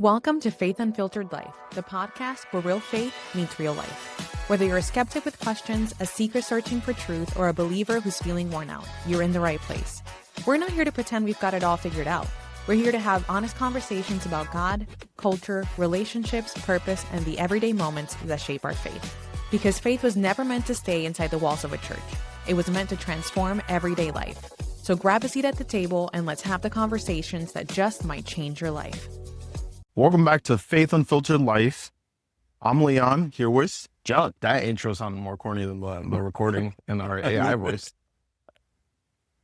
Welcome to Faith Unfiltered Life, the podcast where real faith meets real life. Whether you're a skeptic with questions, a seeker searching for truth, or a believer who's feeling worn out, you're in the right place. We're not here to pretend we've got it all figured out. We're here to have honest conversations about God, culture, relationships, purpose, and the everyday moments that shape our faith. Because faith was never meant to stay inside the walls of a church. It was meant to transform everyday life. So grab a seat at the table and let's have the conversations that just might change your life. Welcome back to Faith Unfiltered Life. I'm Leon, here with John. That intro sounded more corny than the recording in our AI voice.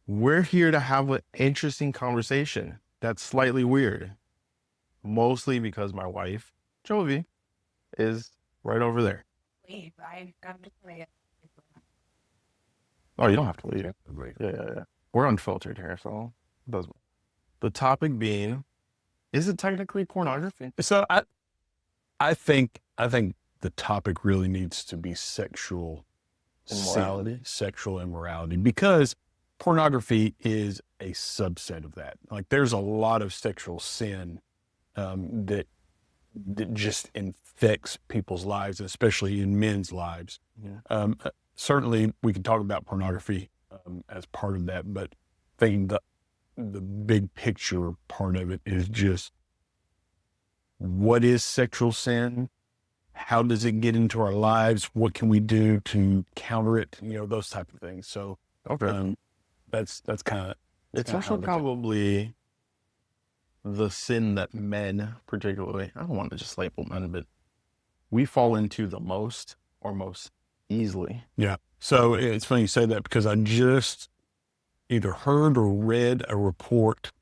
We're here to have an interesting conversation that's slightly weird, mostly because my wife, Jovi, is right over there. Leave. I'm just going to Oh, you don't have to leave. Yeah. We're unfiltered here, so it doesn't. The topic being, is it technically pornography? So I think the topic really needs to be sexual Immorality. sexual immorality, because pornography is a subset of that. Like, there's a lot of sexual sin that just infects people's lives, especially in men's lives. Yeah. Certainly, we can talk about pornography as part of that, but I think the big picture part of it is just, what is sexual sin? How does it get into our lives? What can we do to counter it? You know, those type of things. So Okay. that's kind of, It's also probably the sin that men, particularly, I don't want to just label men, but we fall into the most easily. yeah. So it's funny you say that, because I just either heard or read a report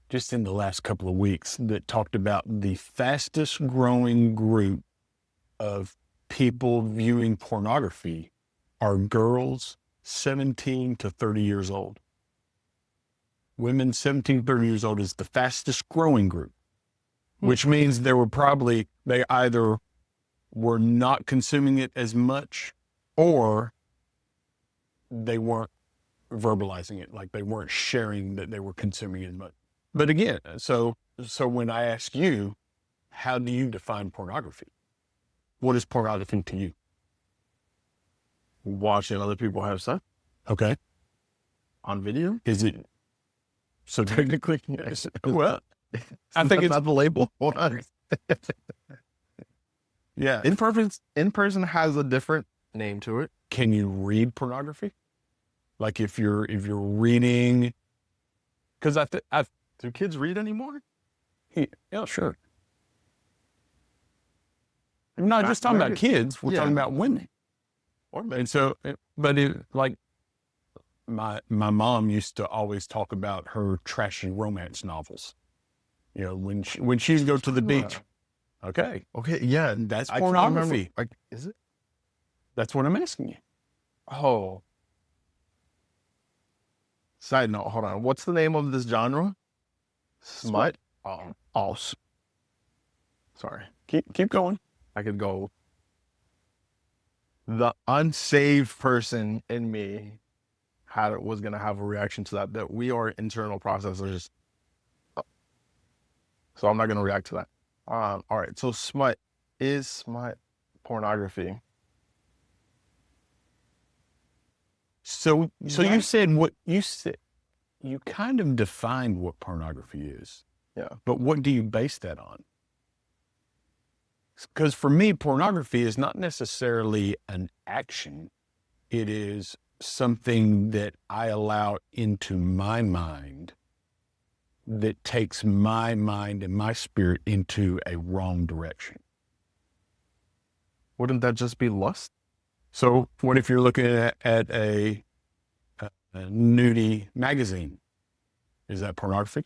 just in the last couple of weeks that talked about the fastest growing group of people viewing pornography are girls 17 to 30 years old. Women 17 to 30 years old is the fastest growing group, which means they either were not consuming it as much, or they weren't verbalizing it, like they weren't sharing that they were consuming it as much. But again, so when I ask you, how do you define pornography? What is pornography to you? Watching other people have sex Okay. on video. Is it, so technically, yes. Well, I think That's it's, not the label. Hold on. yeah. In person has a different name to it. Can you read pornography? Like if you're reading, because Do kids read anymore? yeah, sure. I'm not just talking about kids, we're talking about women. Or men. And so, but like my mom used to always talk about her trashy romance novels. You know, when she'd go to the beach. Okay. Okay, yeah. That's I can't remember. pornography. Like, is it? That's what I'm asking you. Oh. Side note, hold on. What's the name of this genre? Smut? Oh, sorry. Keep going. I could go. The unsaved person in me was going to have a reaction to that we are internal processors. So I'm not going to react to that. All right. So smut pornography? So you said what you said. You kind of defined what pornography is. Yeah. But what do you base that on? Because for me, pornography is not necessarily an action. It is something that I allow into my mind that takes my mind and my spirit into a wrong direction. Wouldn't that just be lust? So what if you're looking at a nudie magazine? Is that pornography?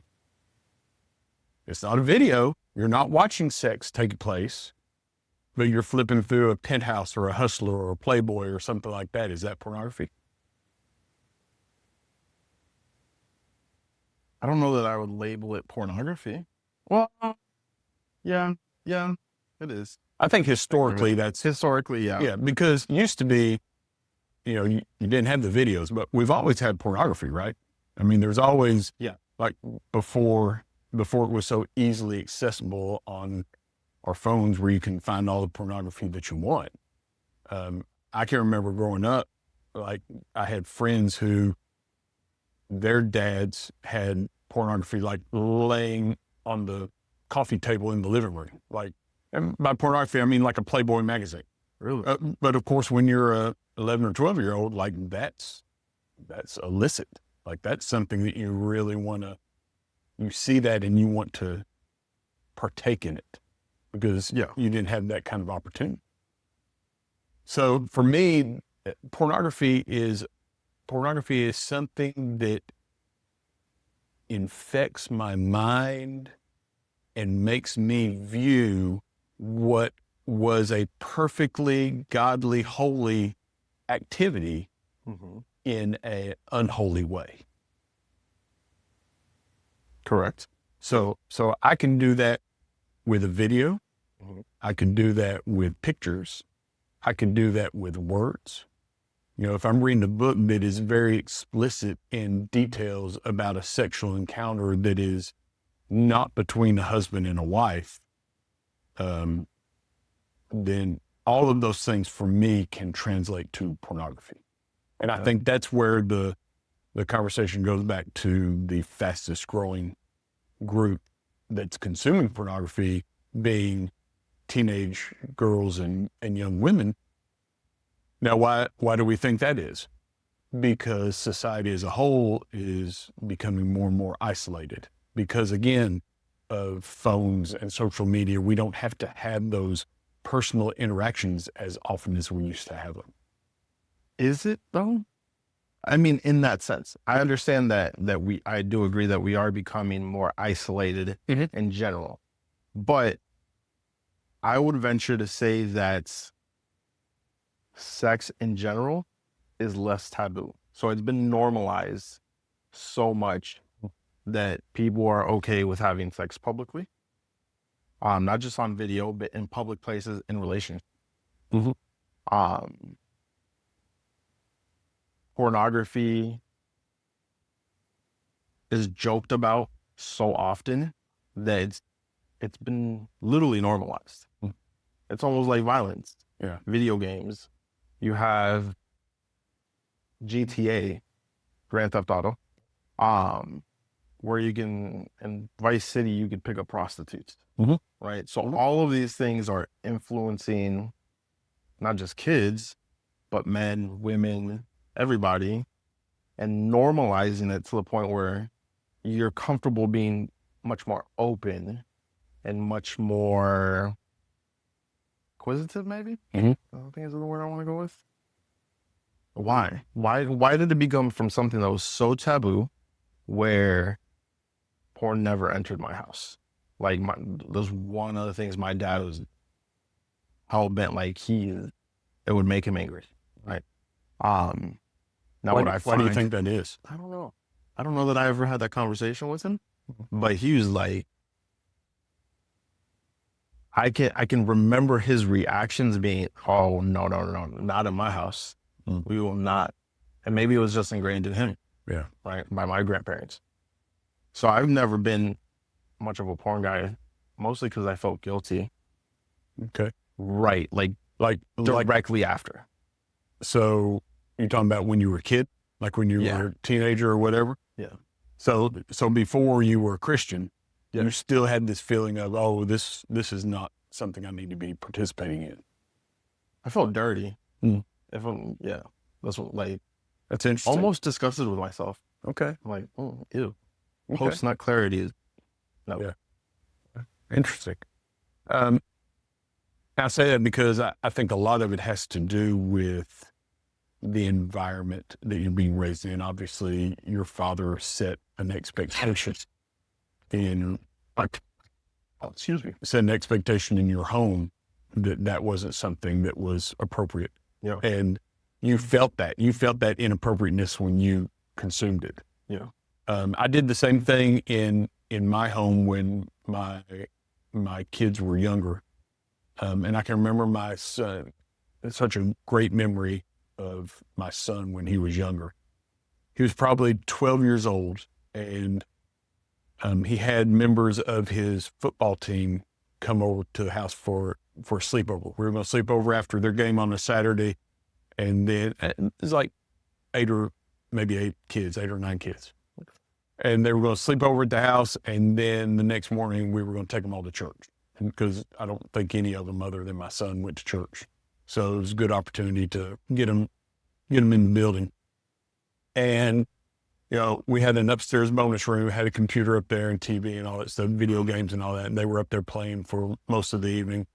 It's not a video. You're not watching sex take place, but you're flipping through a Penthouse or a Hustler or a Playboy or something like that. Is that pornography? I don't know that I would label it pornography. Well, yeah, it is. I think historically that's, Historically, yeah. yeah, because it used to be, you didn't have the videos, but we've always had pornography, right? I mean, there's always, Yeah. like before before it was so easily accessible on our phones where you can find all the pornography that you want. I can remember growing up, like I had friends who their dads had pornography like laying on the coffee table in the living room. Like, and by pornography, I mean like a Playboy magazine. Really? But of course, when you're a 11 or 12-year-old, like that's illicit. Like that's something that you really you see that and you want to partake in it because you didn't have that kind of opportunity. So for me, pornography is something that infects my mind and makes me view what was a perfectly godly, holy activity in an unholy way. Correct. So I can do that with a video. I can do that with pictures. I can do that with words. You know, if I'm reading a book that is very explicit in details about a sexual encounter that is not between a husband and a wife, then all of those things for me can translate to pornography. And I think that's where the conversation goes back to the fastest growing group that's consuming pornography being teenage girls and young women. Now, why do we think that is? Because society as a whole is becoming more and more isolated. Because again, of phones and social media, we don't have to have those personal interactions as often as we used to have them. Is it though? I mean, in that sense, I understand that I do agree that we are becoming more isolated in general, but I would venture to say that sex in general is less taboo. So it's been normalized so much that people are okay with having sex publicly, not just on video, but in public places, in relationships. Pornography is joked about so often that it's been literally normalized. It's almost like violence. Yeah. Video games. You have GTA, Grand Theft Auto, where you can, in Vice City, you can pick up prostitutes, right? So all of these things are influencing not just kids, but men, women, everybody, and normalizing it to the point where you're comfortable being much more open and much more inquisitive, maybe? I think is the word I want to go with. Why? Why did it become from something that was so taboo where porn never entered my house? Like, there's one of the things my dad was hell-bent, like it would make him angry, right? Now Why do you think that is? I don't know. I don't know that I ever had that conversation with him, but he was like, I can remember his reactions being, oh, no, not in my house. We will not. And maybe it was just ingrained in him. Yeah. Right. By my grandparents. So I've never been much of a porn guy, mostly because I felt guilty. Okay. Right. Like directly after. So you're talking about when you were a kid, like when you were a teenager or whatever? Yeah. So before you were a Christian, you still had this feeling of, oh, this is not something I need to be participating in. I felt dirty. That's what, like, that's interesting. Almost disgusted with myself. Okay. I'm like, oh, ew. Okay. Post-nut clarity is, no. Yeah. Interesting. I say that because I think a lot of it has to do with the environment that you're being raised in. Obviously, your father set an expectation set an expectation in your home that wasn't something that was appropriate. Yeah. And you felt that inappropriateness when you consumed it. Yeah. I did the same thing in my home when my kids were younger. And I can remember my son, such a great memory of my son when he was younger. He was probably 12 years old, and he had members of his football team come over to the house for a sleepover. We were going to sleep over after their game on a Saturday. And then it's like 8 or 9 kids. And they were going to sleep over at the house. And then the next morning we were going to take them all to church, because I don't think any of them other than my son went to church. So it was a good opportunity to get them in the building. And, we had an upstairs bonus room, had a computer up there and TV and all that stuff, video games and all that. And they were up there playing for most of the evening.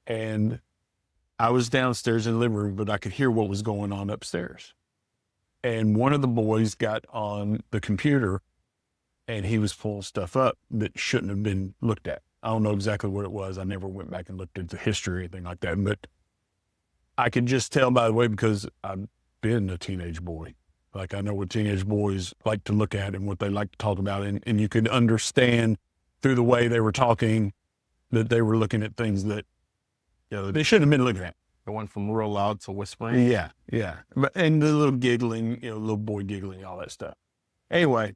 And I was downstairs in the living room, but I could hear what was going on upstairs. And one of the boys got on the computer and he was pulling stuff up that shouldn't have been looked at. I don't know exactly what it was. I never went back and looked at the history or anything like that, but I could just tell by the way, because I've been a teenage boy. Like, I know what teenage boys like to look at and what they like to talk about. And you could understand through the way they were talking that they were looking at things that they shouldn't have been looking at. The one from real loud to whispering. Yeah. But, and the little giggling, little boy giggling, all that stuff. Anyway,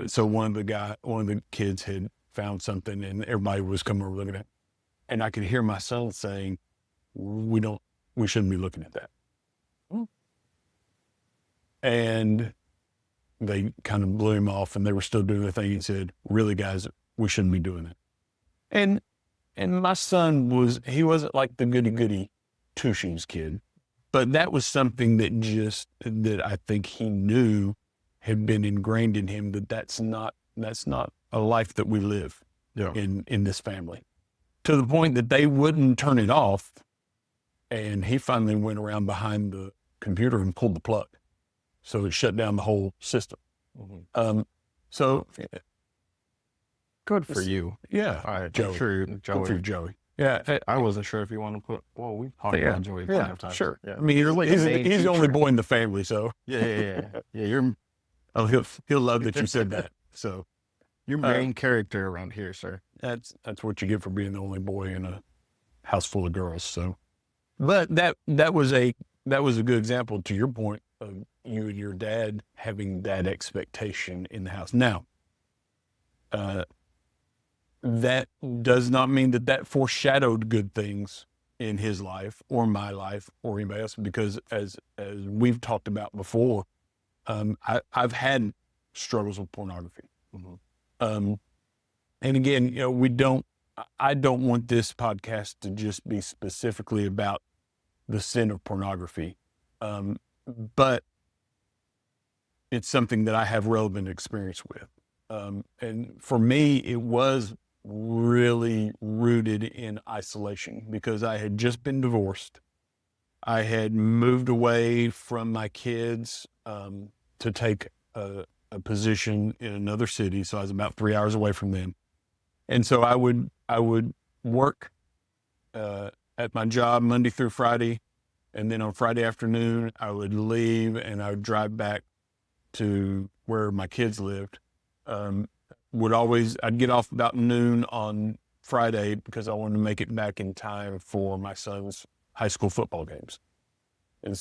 so one of the kids had found something and everybody was coming over looking at it. And I could hear my son saying, we shouldn't be looking at that. And they kind of blew him off and they were still doing the thing. He said, really guys, we shouldn't be doing that. And my son he wasn't like the goody two shoes kid, but that was something that I think he knew had been ingrained in him, that's not a life that we live in this family, to the point that they wouldn't turn it off. And he finally went around behind the computer and pulled the plug. So it shut down the whole system. Mm-hmm. So good for you. Yeah. All right. Joey. Sure, Good for you, Joey. Yeah. I wasn't sure if you want to put, we talked about Joey plenty of times. Sure. Yeah. I mean, he's the only boy in the family. So yeah. You're, he'll love that you said that. So your main character around here, sir. That's what you get for being the only boy in a house full of girls. So, but that was a good example, to your point, of you and your dad having that expectation in the house. Now, that does not mean that foreshadowed good things in his life or my life or anybody else, because as we've talked about before, I've had struggles with pornography. Mm-hmm. And again, I don't want this podcast to just be specifically about the sin of pornography. But it's something that I have relevant experience with. And for me, it was really rooted in isolation, because I had just been divorced. I had moved away from my kids to take a position in another city. So I was about 3 hours away from them. And so I would work at my job Monday through Friday. And then on Friday afternoon, I would leave and I would drive back to where my kids lived. I'd get off about noon on Friday because I wanted to make it back in time for my son's high school football games. And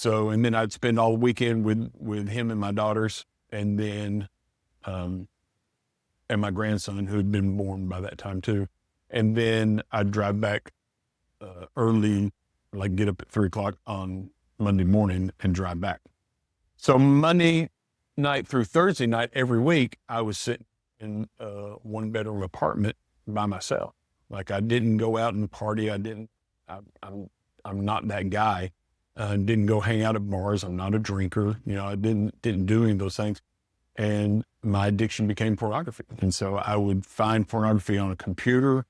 then I'd spend all weekend with him and my daughters, and then, and my grandson, who had been born by that time too. And then I'd drive back early, like get up at 3:00 on Monday morning and drive back. So Monday night through Thursday night every week, I was sitting in a 1-bedroom apartment by myself. Like, I didn't go out and party. I'm not that guy. Didn't go hang out at bars. I'm not a drinker. I didn't do any of those things. And my addiction became pornography. And so I would find pornography on a computer.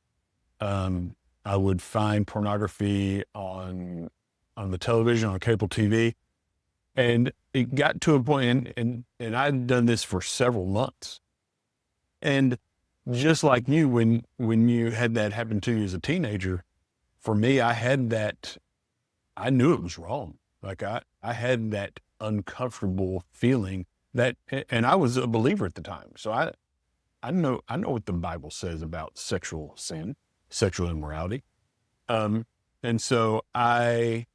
I would find pornography on the television, on cable TV. And it got to a point, and I'd done this for several months. And just like you, when you had that happen to you as a teenager, for me, I had that, I knew it was wrong. Like, I had that uncomfortable feeling that, and I was a believer at the time. So I know what the Bible says about sexual sin, sexual immorality. And so it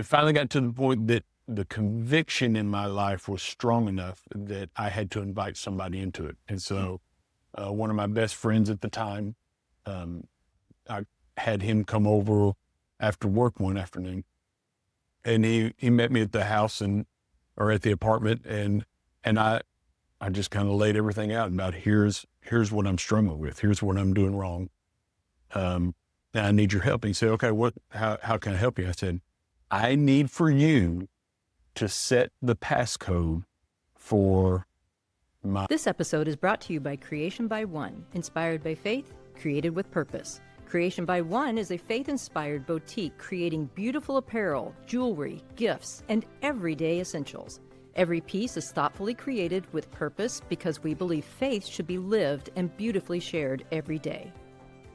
finally got to the point the conviction in my life was strong enough that I had to invite somebody into it. And so one of my best friends at the time, I had him come over after work one afternoon, and he met me at the house or at the apartment, and I just kind of laid everything out about here's what I'm struggling with. Here's what I'm doing wrong. And I need your help. And he said, okay, how can I help you? I said, I need for you to set the passcode for my... This episode is brought to you by Creation by One, inspired by faith, created with purpose. Creation by One is a faith-inspired boutique creating beautiful apparel, jewelry, gifts, and everyday essentials. Every piece is thoughtfully created with purpose because we believe faith should be lived and beautifully shared every day.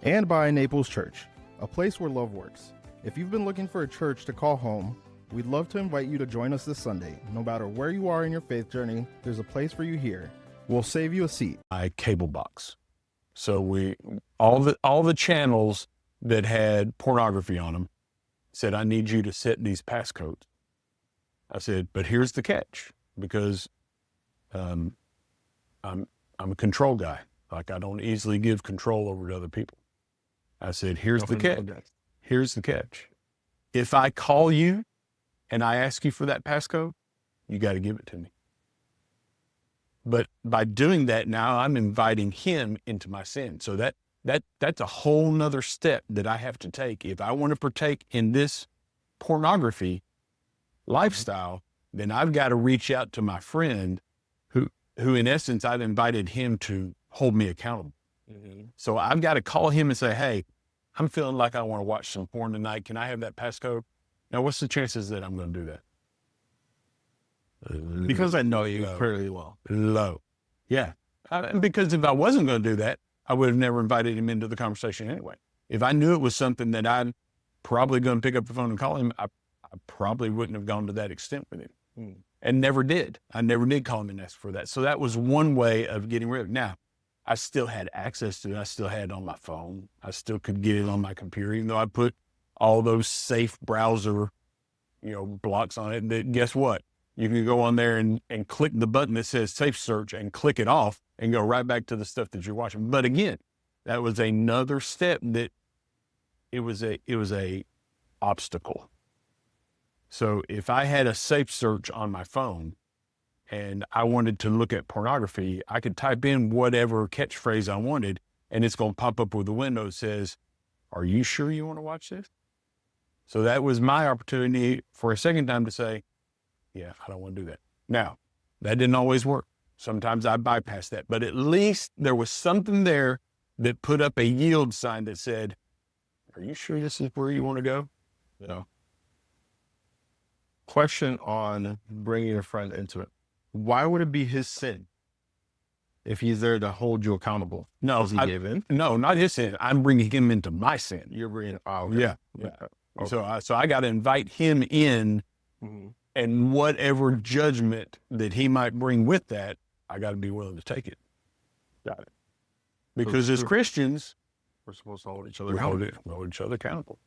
And by Naples Church, a place where love works. If you've been looking for a church to call home, we'd love to invite you to join us this Sunday. No matter where you are in your faith journey, there's a place for you here. We'll save you a seat. My cable box. So all the channels that had pornography on them said, I need you to set these passcodes. I said, but here's the catch, because I'm a control guy. Like, I don't easily give control over to other people. I said, here's the catch. Here's the catch. If I call you and I ask you for that passcode, you got to give it to me. But by doing that, now I'm inviting him into my sin. So that's a whole nother step that I have to take. If I want to partake in this pornography lifestyle, then I've got to reach out to my friend who in essence, I've invited him to hold me accountable. Mm-hmm. So I've got to call him and say, hey, I'm feeling like I want to watch some porn tonight. Can I have that passcode? Now, what's the chances that I'm going to do that? Because I know you fairly well. Low. Yeah. Because if I wasn't going to do that, I would have never invited him into the conversation anyway. If I knew it was something that I'm probably going to pick up the phone and call him, I probably wouldn't have gone to that extent with him. And never did. I never did call him and ask for that. So that was one way of getting rid of it. Now, I still had access to it. I still had it on my phone. I still could get it on my computer, even though I put all those safe browser, blocks on it. That, guess what? You can go on there and click the button that says safe search and click it off and go right back to the stuff that you're watching. But again, that was another step that it was a obstacle. So if I had a safe search on my phone and I wanted to look at pornography, I could type in whatever catchphrase I wanted, and it's going to pop up with a window that says, are you sure you want to watch this? So that was my opportunity for a second time to say, yeah, I don't want to do that. Now, that didn't always work. Sometimes I bypassed that, but at least there was something there that put up a yield sign that said, are you sure this is where you want to go? Question on bringing a friend into it. Why would it be his sin if he's there to hold you accountable? No, he gave in? No, not his sin. I'm bringing him into my sin. You're bringing, okay. Yeah. Okay. So I got to invite him in, mm-hmm. and whatever judgment that he might bring with that, I got to be willing to take it. Got it. Because as Christians, we're supposed to hold each other accountable. Hold each other accountable.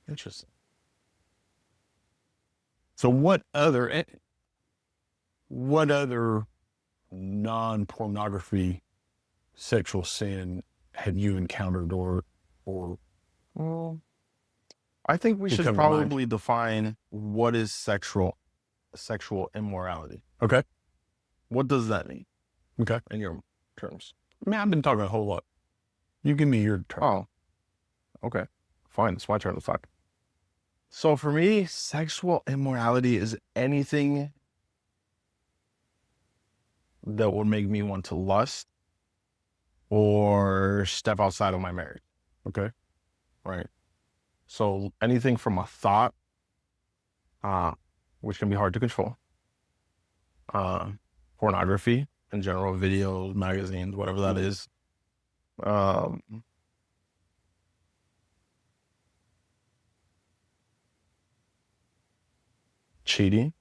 Interesting. So what other non-pornography sexual sin have you encountered or well, I think we should probably define what is sexual immorality. Okay. What does that mean? Okay. In your terms. I mean, I've been talking a whole lot. You give me your term. Oh, okay. Fine. It's my turn to talk. So for me, sexual immorality is anything that would make me want to lust or step outside of my marriage. Okay. Right. So anything from a thought, which can be hard to control, pornography in general, videos, magazines, whatever that is, cheating.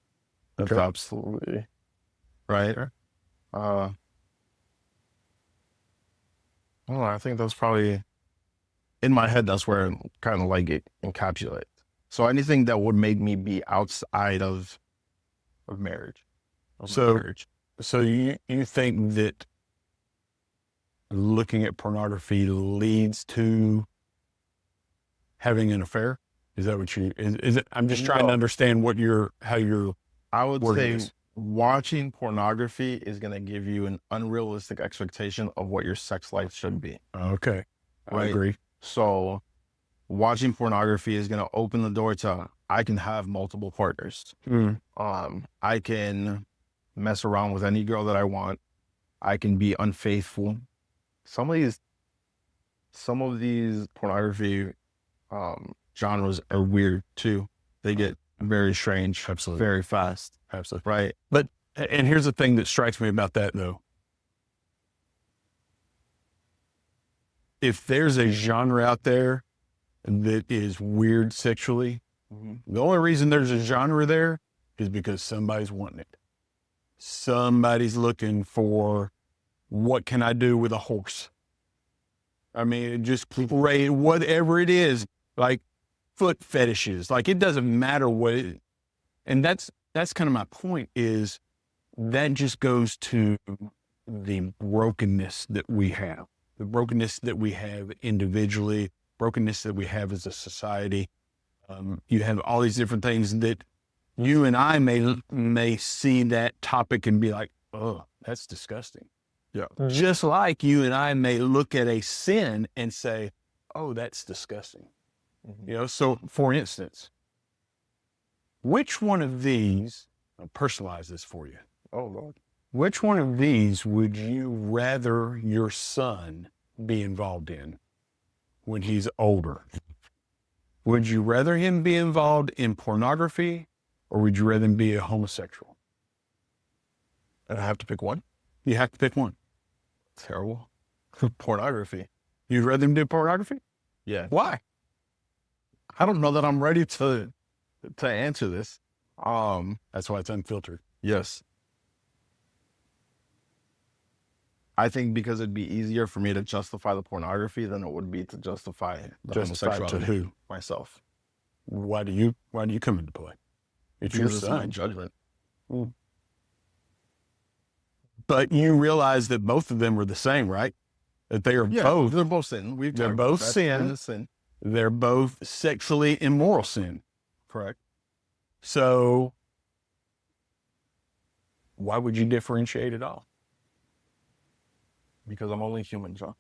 That's absolutely right. Sure. I don't know. I think that's probably in my head. That's where kind of like it encapsulates. So anything that would make me be outside of of marriage. So you think that looking at pornography leads to having an affair? Is that what is it? I'm just trying to understand how you're. I would wording say this. watching pornography is going to give you an unrealistic expectation of what your sex life should be. Okay. I Right. agree. So watching pornography is going to open the door to, I can have multiple partners. I can mess around with any girl that I want. I can be unfaithful. Some of these pornography genres are weird too. They get very strange, Absolutely. very fast, Absolutely. right? And here's the thing that strikes me about that, though. If there's a genre out there that is weird sexually, the only reason there's a genre there is because somebody's wanting it. Somebody's looking for, what can I do with a horse? I mean, just great, whatever it is, like foot fetishes. Like, it doesn't matter what it, and that's kind of my point, is that just goes to the brokenness that we have. The brokenness that we have individually, brokenness that we have as a society. You have all these different things that you and I may see that topic and be like, oh, that's disgusting. Yeah. Just like you and I may look at a sin and say, oh, that's disgusting. You know, so for instance, which one of these, I'll personalize this for you. Oh, Lord. Which one of these would you rather your son be involved in when he's older? Would you rather him be involved in pornography, or would you rather him be a homosexual? And I have to pick one? You have to pick one. Terrible. Pornography. You'd rather him do pornography? Yeah. Why? I don't know that I'm ready to answer this. That's why it's unfiltered. Yes. I think because it'd be easier for me to justify the pornography than it would be to justify the Justify to homosexuality. who? Myself. Why do you come into play? It's your Because it's my son. judgment. But you realize that both of them are the same, right? That they are both. They're both sin. They're both sin. Sin. They're both sexually immoral sin. Correct. So why would you differentiate at all? Because I'm only human, John.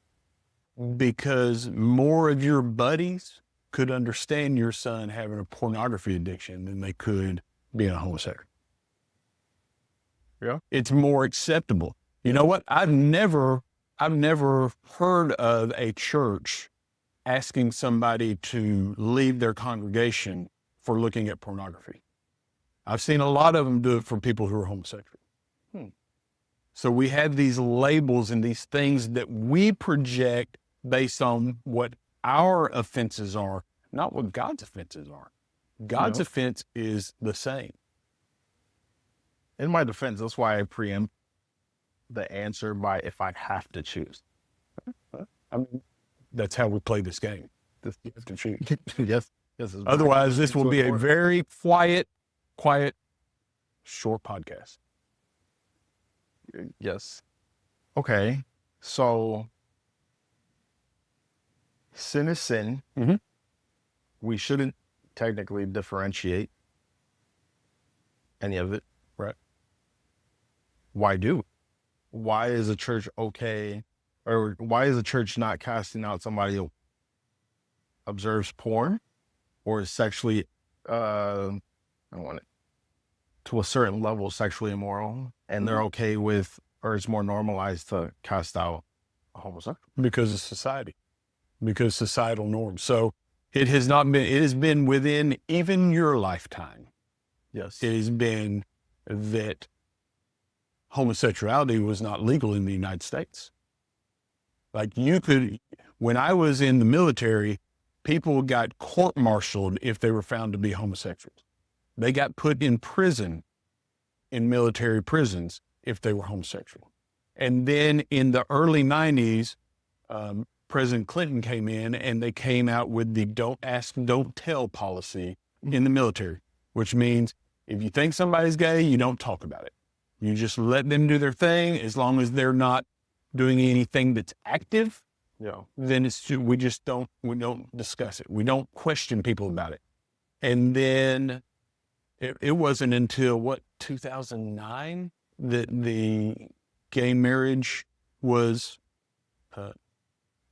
Because more of your buddies could understand your son having a pornography addiction than they could being a homosexual. Yeah. It's more acceptable. You know what? I've never heard of a church asking somebody to leave their congregation for looking at pornography. I've seen a lot of them do it for people who are homosexual. So we have these labels and these things that we project based on what our offenses are, not what God's offenses are. God's offense is the same. In my defense, that's why I preempt the answer by if I have to choose. I mean, that's how we play this game. You have to choose. Yes. Otherwise, this will be a very quiet, short podcast. Yes. Okay. So sin is sin. Mhm. We shouldn't technically differentiate any of it. Right. Why do? Why is a church okay? Or why is a church not casting out somebody who observes porn or is sexually, I don't want it, to a certain level sexually immoral, and they're okay with, or it's more normalized to cast out a homosexual? Because of society, because societal norms. So it has been within even your lifetime. Yes. It has been that homosexuality was not legal in the United States. Like when I was in the military, people got court-martialed if they were found to be homosexuals. They got put in prison, in military prisons, if they were homosexual. And then in the early 90s, President Clinton came in and they came out with the don't ask, don't tell policy in the military, which means If you think somebody's gay, you don't talk about it. You just let them do their thing. As long as they're not doing anything that's active, then we don't discuss it. We don't question people about it. And then it wasn't until 2009 that the gay marriage was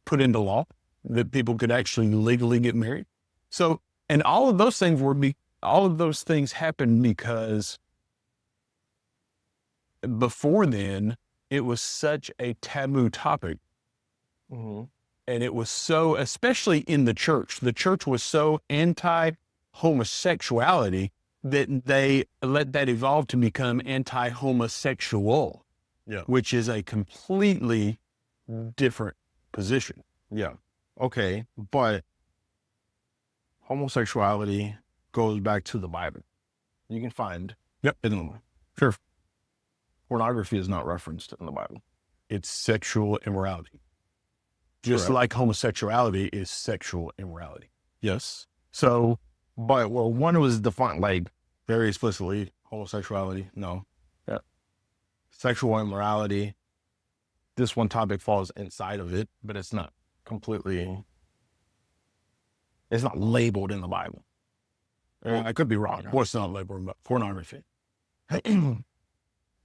put into law, that people could actually legally get married. So, and all of those things happened because before then it was such a taboo topic. And it was so, especially in the church was so anti-homosexuality that they let that evolve to become anti-homosexual, which is a completely different position. Yeah. Okay. But homosexuality goes back to the Bible. You can find Yep. in the Sure. pornography is not referenced in the Bible. It's sexual immorality. Just Correct. like homosexuality is sexual immorality. Yes. So, But one was defined like very explicitly homosexuality. No. Yeah. Sexual immorality. This one topic falls inside of it, but it's not labeled in the Bible. I could be wrong. what's not labeled but pornography?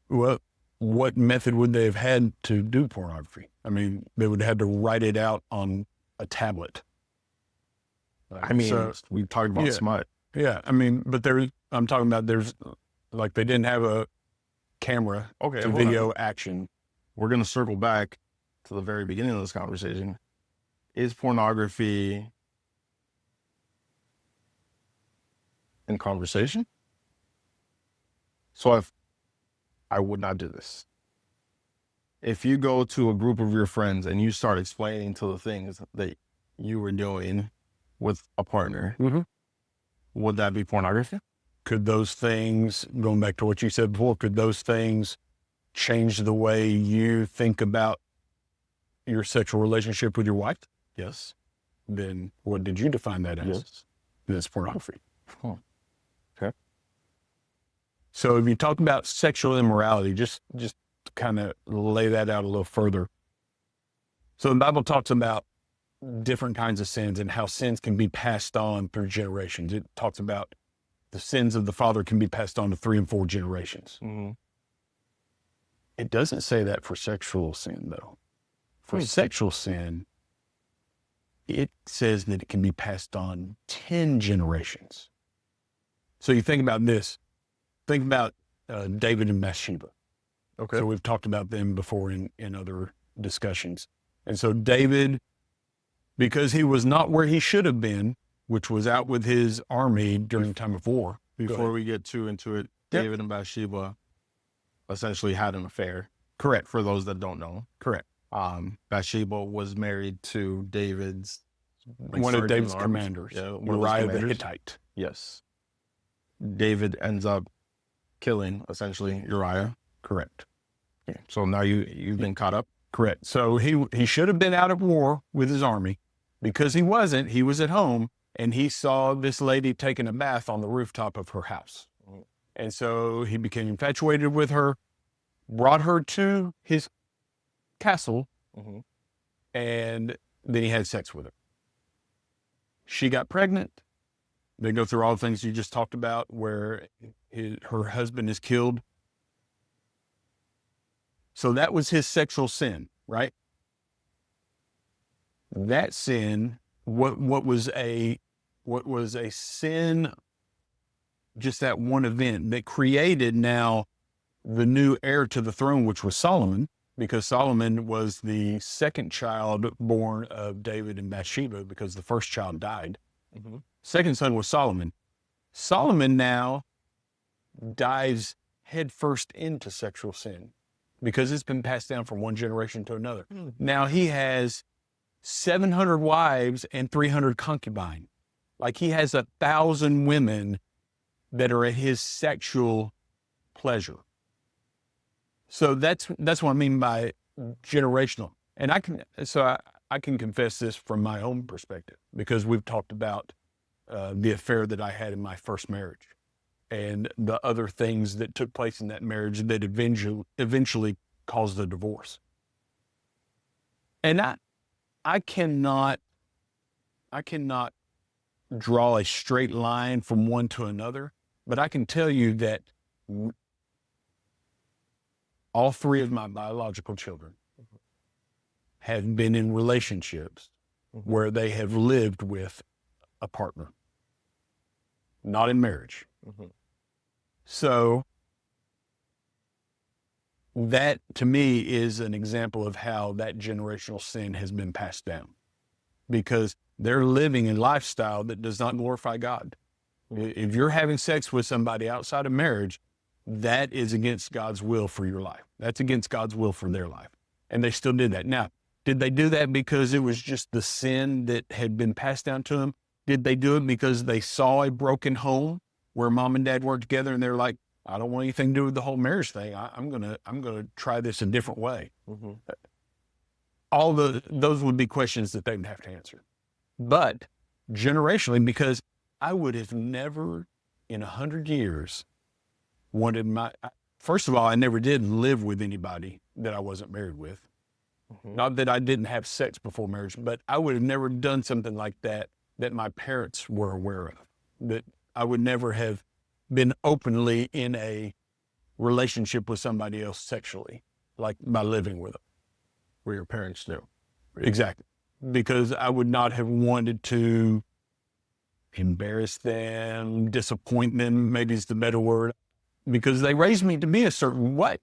What method would they have had to do pornography? I mean, they would have had to write it out on a tablet. I mean, we've talked about smut. Yeah, I mean, but I'm talking about they didn't have a camera to video action. We're going to circle back to the very beginning of this conversation. Is pornography in conversation? So if I would not do this. If you go to a group of your friends and you start explaining to the things that you were doing with a partner, would that be pornography? Could those things, going back to what you said before, could those things change the way you think about your sexual relationship with your wife? Yes. Then what did you define that as? Yes. Then it's pornography. Okay. So if you talk about sexual immorality, just to kind of lay that out a little further. So the Bible talks about different kinds of sins and how sins can be passed on through generations. It talks about the sins of the father can be passed on to 3 and 4 generations. It doesn't say that for sexual sin, though. For sexual sin, it says that it can be passed on 10 generations. So you think about this. Think about David and Bathsheba. Okay. So we've talked about them before in other discussions. And so David, because he was not where he should have been, which was out with his army during the time of war. Before we get too into it, David and Bathsheba essentially had an affair. Correct. For those that don't know. Correct. Bathsheba was married to David's one of David's commanders, Uriah the Hittite. Yes. David ends up killing essentially Uriah. Correct. Yeah. So now you've been caught up. Correct. So he should have been out at war with his army. Because he wasn't, he was at home and he saw this lady taking a bath on the rooftop of her house. And so he became infatuated with her, brought her to his castle, and then he had sex with her. She got pregnant. They go through all the things you just talked about where her husband is killed. So that was his sexual sin, right? That sin, what was a sin, just that one event that created now the new heir to the throne, which was Solomon, because Solomon was the second child born of David and Bathsheba because the first child died. Second son was Solomon. Solomon now dives headfirst into sexual sin because it's been passed down from one generation to another. Now he has 700 wives and 300 concubines. Like he has 1,000 women that are at his sexual pleasure. So that's what I mean by generational. And I can confess this from my own perspective because we've talked about the affair that I had in my first marriage. and the other things that took place in that marriage that eventually caused the divorce. And I cannot draw a straight line from one to another, but I can tell you that all three of my biological children have been in relationships where they have lived with a partner, not in marriage. So that to me is an example of how that generational sin has been passed down, because they're living a lifestyle that does not glorify God. If you're having sex with somebody outside of marriage, that is against God's will for your life. That's against God's will for their life. And they still did that. Now, did they do that because it was just the sin that had been passed down to them? Did they do it because they saw a broken home where mom and dad worked together and they're like, I don't want anything to do with the whole marriage thing. I'm gonna try this a different way. Those would be questions that they would have to answer. But generationally, because I would have never in 100 years first of all, I never did live with anybody that I wasn't married with. Not that I didn't have sex before marriage, but I would have never done something like that my parents were aware of, that I would never have been openly in a relationship with somebody else sexually, like by living with them. Where your parents knew. Exactly. Because I would not have wanted to embarrass them, disappoint them, maybe is the better word, because they raised me to be a certain way.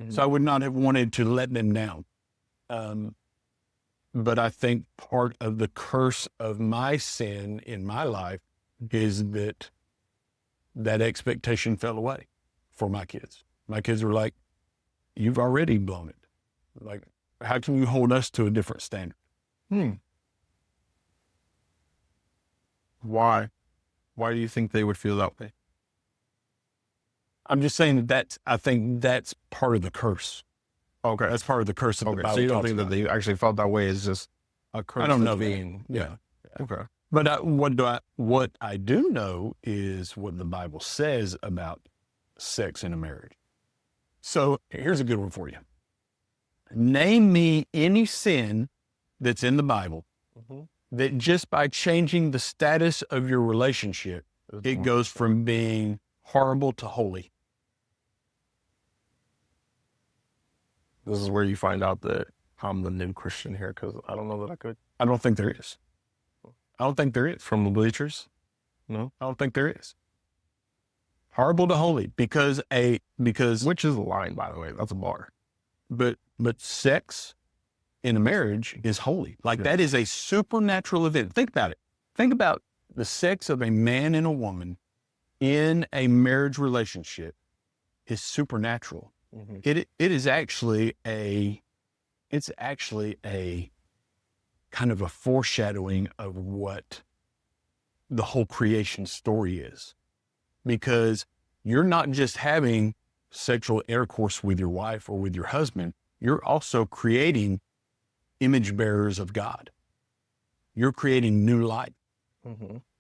So I would not have wanted to let them down. But I think part of the curse of my sin in my life is that expectation fell away for my kids. My kids were like, you've already blown it. Like, how can you hold us to a different standard? Why? Why do you think they would feel that way? I'm just saying I think that's part of the curse. Okay. That's part of the curse of the Bible. So you don't think that they actually felt that way is just a curse? I don't know being, yeah. Okay. But what I do know is what the Bible says about sex in a marriage. So here's a good one for you. Name me any sin that's in the Bible that just by changing the status of your relationship, it goes from being horrible to holy. This is where you find out that I'm the new Christian here, because I don't know that I could. I don't think there is. I don't think there is. From the bleachers? No? I don't think there is. Horrible to holy, because Which is a line, by the way. That's a bar. But sex in a marriage is holy. Like that is a supernatural event. Think about it. Think about the sex of a man and a woman in a marriage relationship is supernatural. It is actually a kind of a foreshadowing of what the whole creation story is, because you're not just having sexual intercourse with your wife or with your husband, you're also creating image bearers of God. You're creating new life.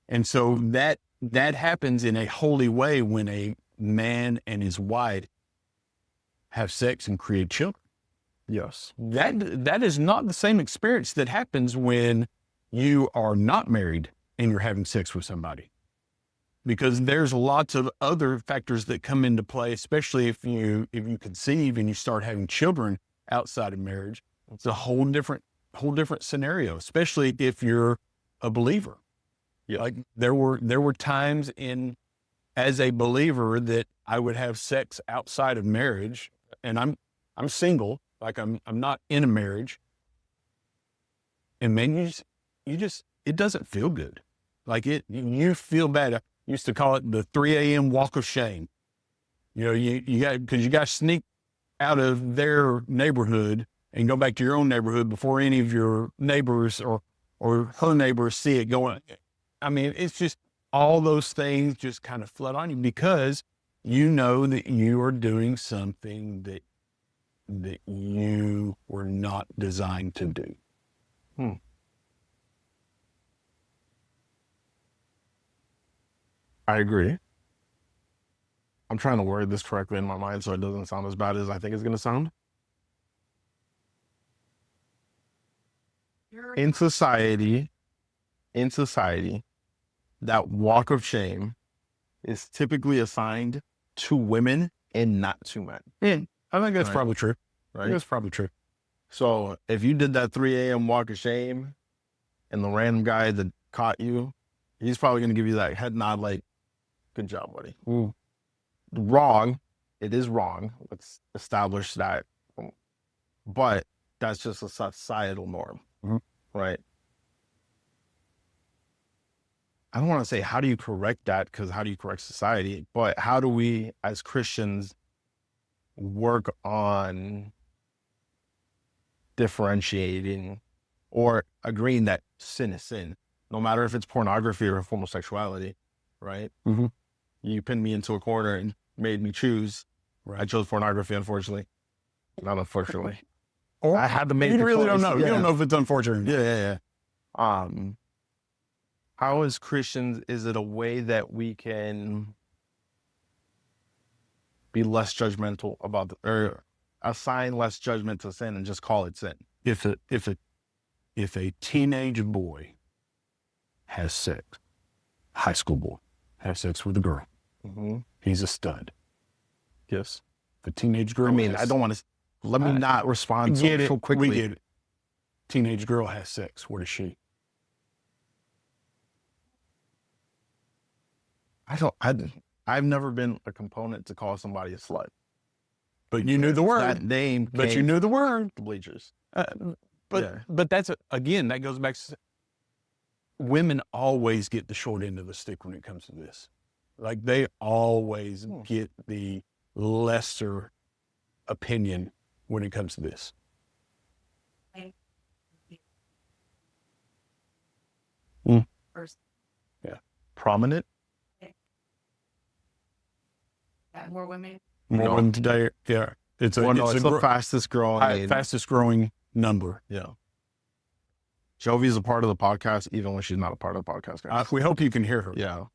And so that happens in a holy way when a man and his wife have sex and create children. Yes. That is not the same experience that happens when you are not married and you're having sex with somebody, because there's lots of other factors that come into play, especially if you conceive and you start having children outside of marriage. It's a whole different scenario, especially if you're a believer. Yeah. Like there were times as a believer that I would have sex outside of marriage, and I'm single, like I'm not in a marriage. And man, you just it doesn't feel good. Like you feel bad. I used to call it the 3 a.m. walk of shame. You know, because you got to sneak out of their neighborhood and go back to your own neighborhood before any of your neighbors or her neighbors see it going. I mean, it's just all those things just kind of flood on you, because you know that you are doing something that you were not designed to do. I agree. I'm trying to word this correctly in my mind so it doesn't sound as bad as I think it's going to sound. In society, that walk of shame is typically assigned to women and not to men. Yeah, I think that's Right. probably true. I Right? think that's probably true. So if you did that 3 a.m. walk of shame and the random guy that caught you, he's probably going to give you that head nod like, good job, buddy. Wrong. It is wrong. Let's establish that. But that's just a societal norm, right? I don't want to say how do you correct that, because how do you correct society? But how do we as Christians work on differentiating or agreeing that sin is sin, no matter if it's pornography or homosexuality, right? Mhm. You pinned me into a corner and made me choose. Right. I chose pornography, unfortunately. Not unfortunately. Or I had to make you the really don't choice. know. Yeah. You don't know if it's unfortunate. Yeah. How as Christians, is it a way that we can be less judgmental about or assign less judgment to sin and just call it sin? If a teenage boy has sex, high school boy has sex with a girl, he's a stud. Yes. The teenage girl. I mean, I don't want to. Let me not respond so quickly. We get it. Teenage girl has sex. What is she? I've never been a component to call somebody a slut. But you knew the word. That name. But you knew the word. The bleachers. But that's again, that goes back to women always get the short end of the stick when it comes to this. Like they always get the lesser opinion when it comes to this. Yeah. Prominent. More women. More women today. Yeah. It's the fastest growing. Fastest growing number. Yeah. Jovi's a part of the podcast, even when she's not a part of the podcast. Guys. We hope you can hear her. Yeah.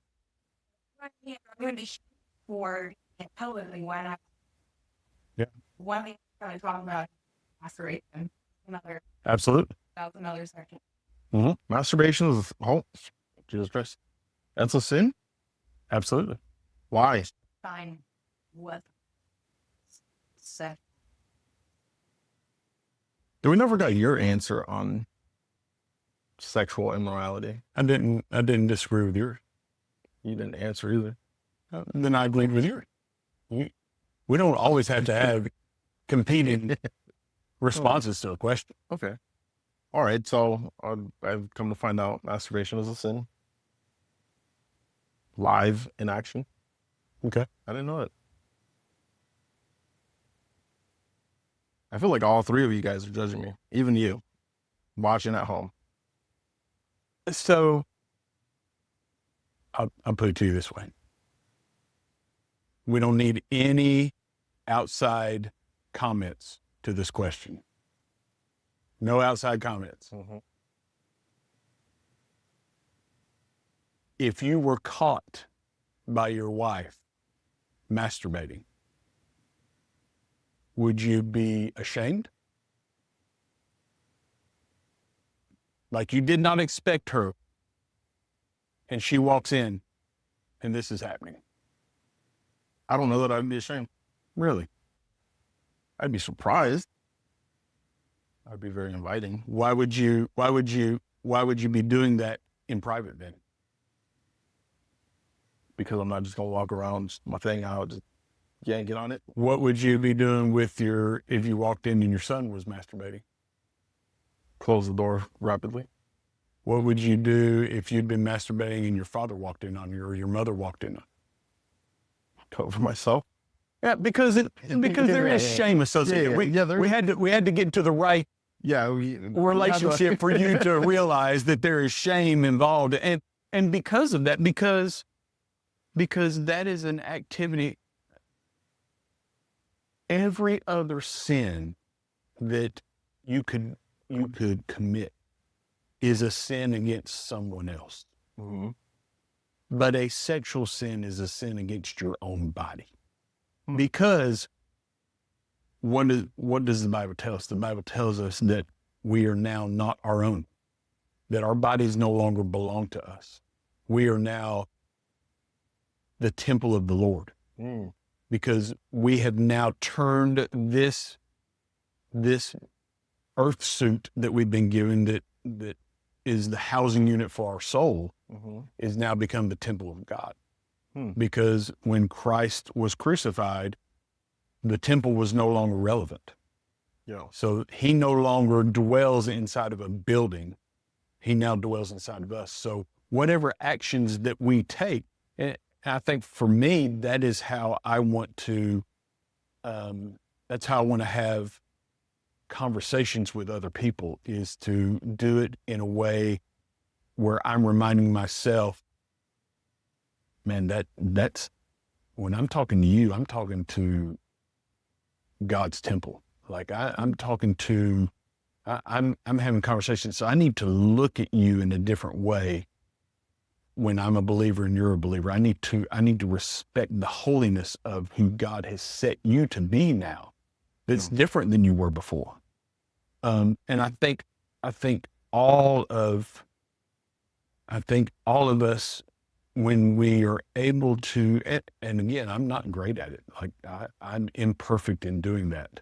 For intelligently, why not? Yeah. One thing kind of talking about masturbation. Absolutely. That's another section. Masturbation is Jesus Christ. That's a sin? Absolutely. Why? Fine. What? Sex. We never got your answer on sexual immorality. I didn't disagree with yours. You didn't answer either. Then I agreed with yours. We don't always have to have competing responses to a question. Okay. All right. So I've come to find out masturbation is a sin. Live in action. Okay. I didn't know it. I feel like all three of you guys are judging me. Even you. Watching at home. So I'll put it to you this way. We don't need any outside comments to this question. No outside comments. If you were caught by your wife masturbating, would you be ashamed? Like you did not expect her, and she walks in, and this is happening. I don't know that I'd be ashamed. Really? I'd be surprised. I'd be very inviting. Why would you be doing that in private then? Because I'm not just gonna walk around my thing out, just yank it on it. What would you be doing with if you walked in and your son was masturbating? Close the door rapidly. What would you do if you'd been masturbating and your father walked in on you or your mother walked in on you? Cover myself. Yeah, because there is shame associated. We had to get to the right relationship for you to realize that there is shame involved, and because of that, because that is an activity. Every other sin that you could commit is a sin against someone else. But a sexual sin is a sin against your own body. Because what does the Bible tell us? The Bible tells us that we are now not our own, that our bodies no longer belong to us. We are now the temple of the Lord, because we have now turned this earth suit that we've been given, that is the housing unit for our soul, is now become the temple of God. Because when Christ was crucified, the temple was no longer relevant. So he no longer dwells inside of a building. He now dwells inside of us. So whatever actions that we take, and I think for me, that is how I want to, that's how I want to have conversations with other people, is to do it in a way where I'm reminding myself, man, that's, when I'm talking to you, I'm talking to God's temple. Like I'm talking to, I'm having conversations. So I need to look at you in a different way when I'm a believer and you're a believer. I need to respect the holiness of who God has set you to be now. That's different than you were before. And I think all of us, when we are able to, and again, I'm not great at it. Like I'm imperfect in doing that.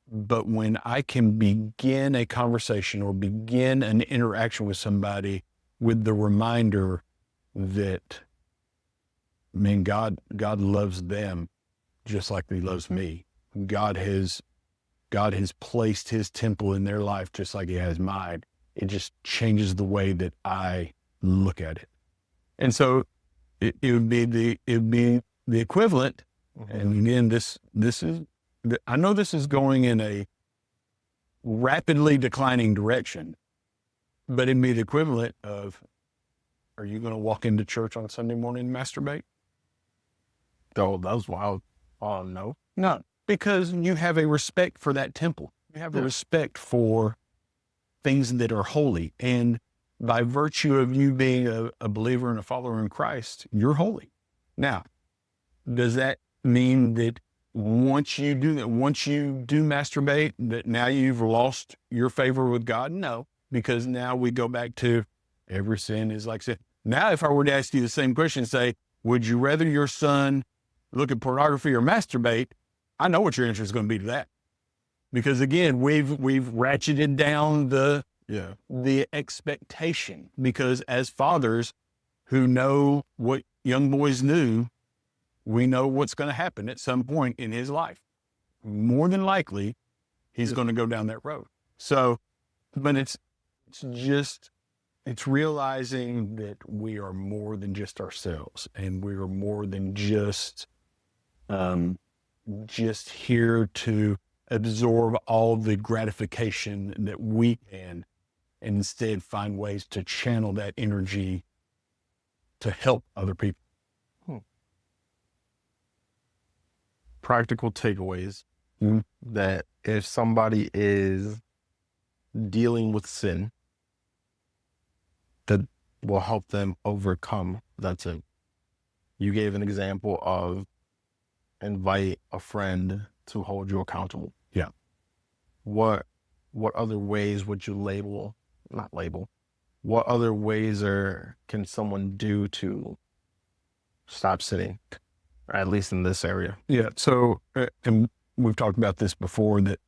But when I can begin a conversation or begin an interaction with somebody with the reminder that, man, God loves them just like he loves me. God has placed his temple in their life just like he has mine. It just changes the way that I look at it. And so it would be the equivalent. And again, this is, I know this is going in a rapidly declining direction, but it'd be the equivalent of, are you going to walk into church on Sunday morning and masturbate? Oh, that was wild. Oh, no. No, because you have a respect for that temple. You have a respect for things that are holy. And by virtue of you being a believer and a follower in Christ, you're holy. Now, does that mean that once you do masturbate, that now you've lost your favor with God? No, because now we go back to every sin is like sin. Now, if I were to ask you the same question, say, would you rather your son look at pornography or masturbate? I know what your answer is going to be to that. Because again, we've ratcheted down the expectation, because as fathers who know what young boys knew, we know what's going to happen at some point in his life. More than likely, he's going to go down that road. So, but it's realizing that we are more than just ourselves, and we are more than just here to absorb all the gratification that we can, and instead find ways to channel that energy to help other people. Practical takeaways that if somebody is dealing with sin, that will help them overcome that sin. You gave an example of invite a friend to hold you accountable. Yeah. What other ways would you what other ways can someone do to stop sinning, or at least in this area? Yeah. So, and we've talked about this before, that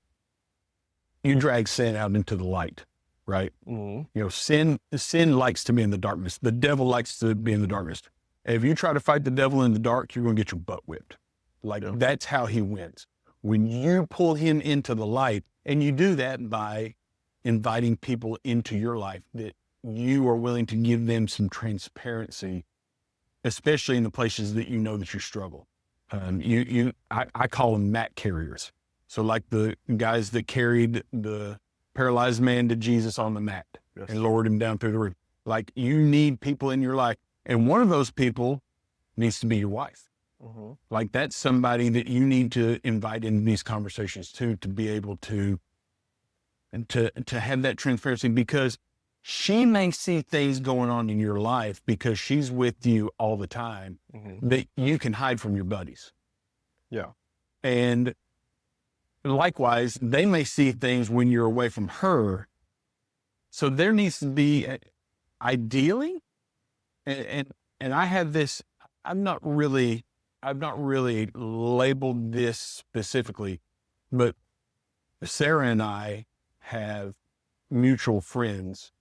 you drag sin out into the light, right? You know, sin likes to be in the darkness. The devil likes to be in the darkness. If you try to fight the devil in the dark, you're going to get your butt whipped. That's how he wins. When you pull him into the light, and you do that by inviting people into your life that you are willing to give them some transparency, especially in the places that you know that you struggle. I call them mat carriers. So like the guys that carried the paralyzed man to Jesus on the mat and lowered him down through the roof. Like, you need people in your life. And one of those people needs to be your wife. Like, that's somebody that you need to invite into these conversations too, to be able to have that transparency, because she may see things going on in your life because she's with you all the time that you can hide from your buddies. Yeah. And likewise, they may see things when you're away from her. So there needs to be, ideally, and I have this, I've not really labeled this specifically, but Sarah and I have mutual friends,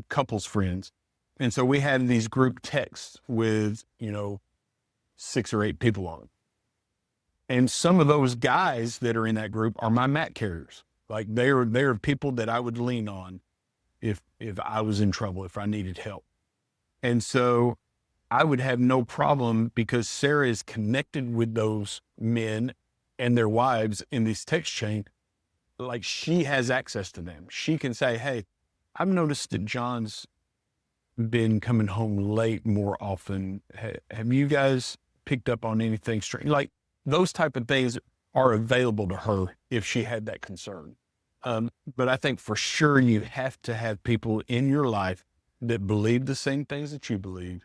couples friends. And so we have these group texts with, 6 or 8 people on them. And some of those guys that are in that group are my mat carriers. Like they're people that I would lean on if I was in trouble, if I needed help. And so I would have no problem, because Sarah is connected with those men and their wives in this text chain. Like, she has access to them. She can say, hey, I've noticed that John's been coming home late more often. Have you guys picked up on anything strange? Like, those type of things are available to her if she had that concern. But I think for sure you have to have people in your life that believe the same things that you believe,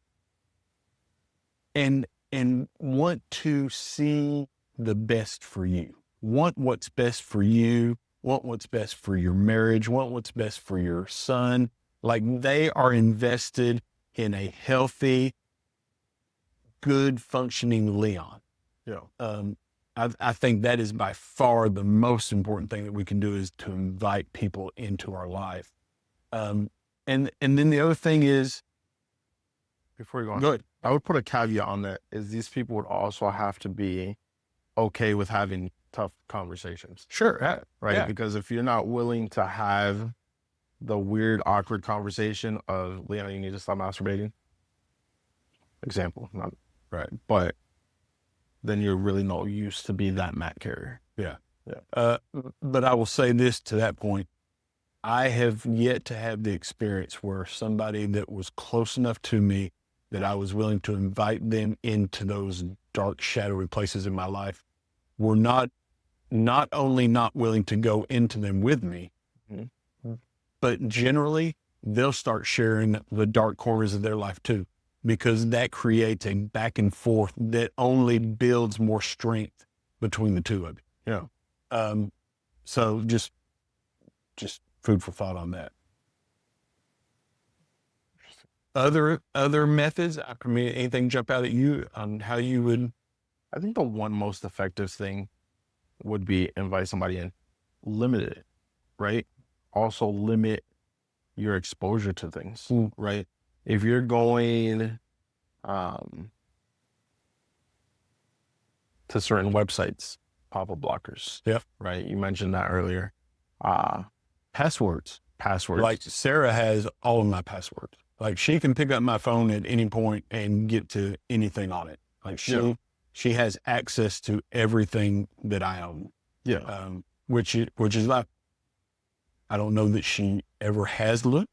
and want to see the best for you, want what's best for you, want what's best for your marriage, want what's best for your son. Like, they are invested in a healthy, good functioning Leon. Yeah. I think that is by far the most important thing that we can do, is to invite people into our life. And then the other thing is, Before you go on, go ahead. I would put a caveat on that, is these people would also have to be okay with having tough conversations. Sure. Right? Yeah. Because if you're not willing to have the weird, awkward conversation of, Leon, you need to stop masturbating. Example, not Right. but then you're really no use to be that mat carrier. Yeah. Yeah. But I will say this to that point. I have yet to have the experience where somebody that was close enough to me that I was willing to invite them into those dark, shadowy places in my life were not only not willing to go into them with me, but generally they'll start sharing the dark corners of their life too, because that creates a back and forth that only builds more strength between the two of you. Yeah. So just food for thought on that. Other methods, I mean, anything jump out at you on how you would? I think the one most effective thing would be invite somebody in, limit it, right? Also limit your exposure to things, right? If you're going to certain websites, pop-up blockers. Yeah. Right. You mentioned that earlier. Passwords. Passwords. Like, Sarah has all of my passwords. Like, she can pick up my phone at any point and get to anything on it. Like, she has access to everything that I own. Yeah. Which is like, I don't know that she ever has looked,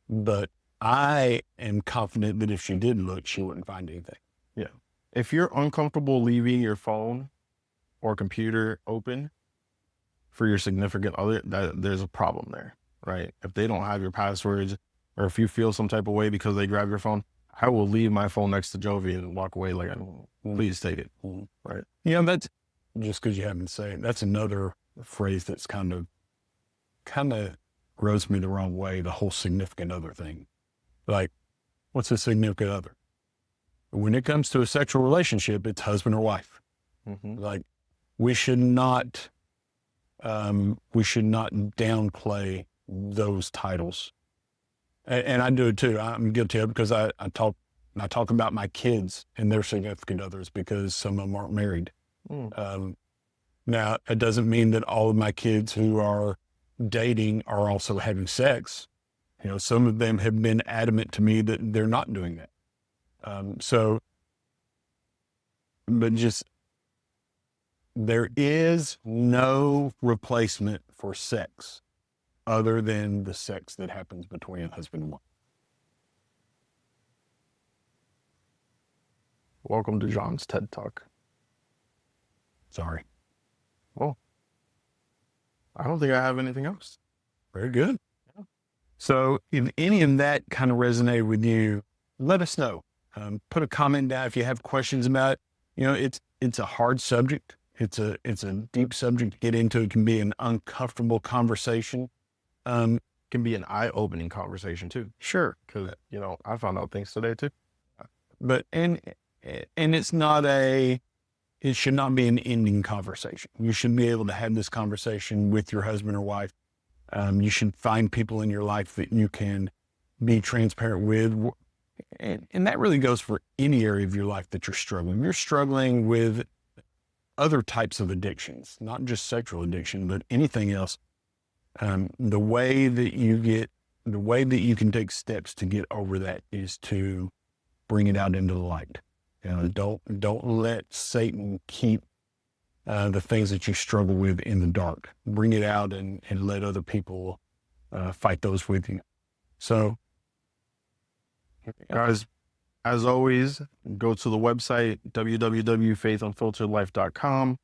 but I am confident that if she did look, she wouldn't find anything. Yeah. If you're uncomfortable leaving your phone or computer open for your significant other, there's a problem there, right? If they don't have your passwords, or if you feel some type of way because they grab your phone, I will leave my phone next to Jovi and walk away like, please take it. Right. Yeah, that's just because you haven't said it. That's another phrase that's kind of rubs me the wrong way, the whole significant other thing. Like, what's a significant other? When it comes to a sexual relationship, it's husband or wife. Like, we should not downplay those titles. And I do it too. I'm guilty of it, because I talk about my kids and their significant others, because some of them aren't married. Now, it doesn't mean that all of my kids who are dating are also having sex. Some of them have been adamant to me that they're not doing that. But just, there is no replacement for sex other than the sex that happens between husband and wife. Welcome to John's TED Talk. Sorry. Well, I don't think I have anything else. Very good. So if any of that kind of resonated with you, let us know. Put a comment down if you have questions about it. it's a hard subject. It's a deep subject to get into. It can be an uncomfortable conversation. Can be an eye-opening conversation too. Sure. Because, I found out things today too. But, and it's not it should not be an ending conversation. You should be able to have this conversation with your husband or wife. You should find people in your life that you can be transparent with. And that really goes for any area of your life that you're struggling. If you're struggling with other types of addictions, not just sexual addiction, but anything else. The way that you can take steps to get over that is to bring it out into the light. Don't let Satan keep the things that you struggle with in the dark. Bring it out and let other people fight those with you. So, Guys, as always, go to the website, www.faithunfilteredlife.com.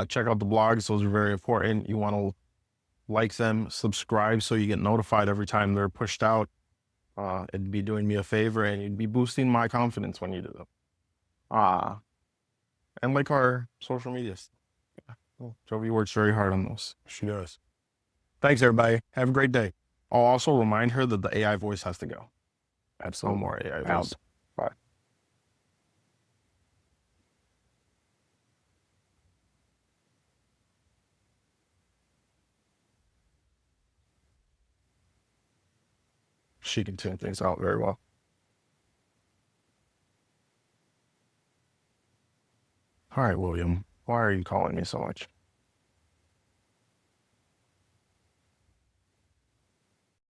Check out the blogs. Those are very important. You want to like them, subscribe so you get notified every time they're pushed out. It'd be doing me a favor, and you'd be boosting my confidence when you do them. And like our social medias. Jovi works very hard on those. she does. Thanks, everybody. Have a great day. I'll also remind her that the AI voice has to go. No Absolutely. more AI voice. Out. Bye. She can tune things out very well. All right, William, why are you calling me so much?